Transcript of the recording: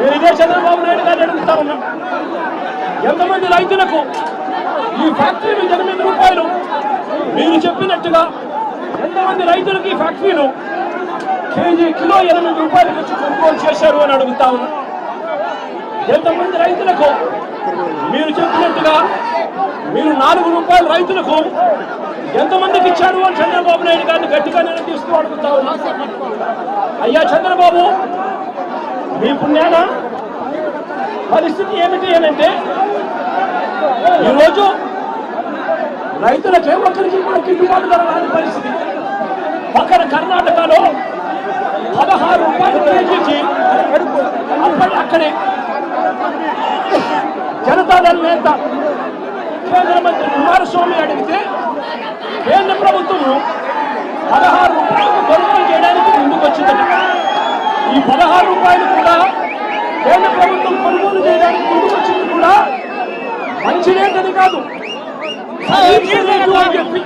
నేను ఇదే చంద్రబాబు నాయుడు గారిని అడుగుతా ఉన్నా, ఎంతమంది రైతులకు ఈ ఫ్యాక్టరీలు 8 రూపాయలు మీరు చెప్పినట్టుగా ఎంతమంది రైతులకు ఈ ఫ్యాక్టరీలు కిలో 8 రూపాయలకు వచ్చి కొనుగోలు చేశారు అని అడుగుతా ఉన్నా. ఎంతమంది రైతులకు మీరు చెప్పినట్టుగా మీరు 4 రూపాయలు రైతులకు ఎంతమందికి ఇచ్చారు అని చంద్రబాబు నాయుడు గారిని గట్టిగా నిలదీస్తూ అడుగుతా ఉన్నా. అయ్యా చంద్రబాబు, మీ పుణ్యాన పరిస్థితి ఏమిటి అనంటే ఈరోజు రైతులకే ఒక్కరికి కూడా గిట్టుబాటు ధర రాని పరిస్థితి. పక్కన కర్ణాటకలో 16 రూపాయలు కేజీకి అక్కడే జనతాదళ నేత కేంద్ర మంత్రి కుమారస్వామి అడిగితే కేంద్ర ప్రభుత్వము 16 రూపాయలకు కొనుగోలు చేయడానికి ముందుకు వచ్చిందట. ఈ 16 రూపాయలు కూడా కేంద్ర ప్రభుత్వం కొనుగోలు చేయడానికి ముందుకు వచ్చింది కూడా మంచి రేట్ అని కాదు, అని చెప్పి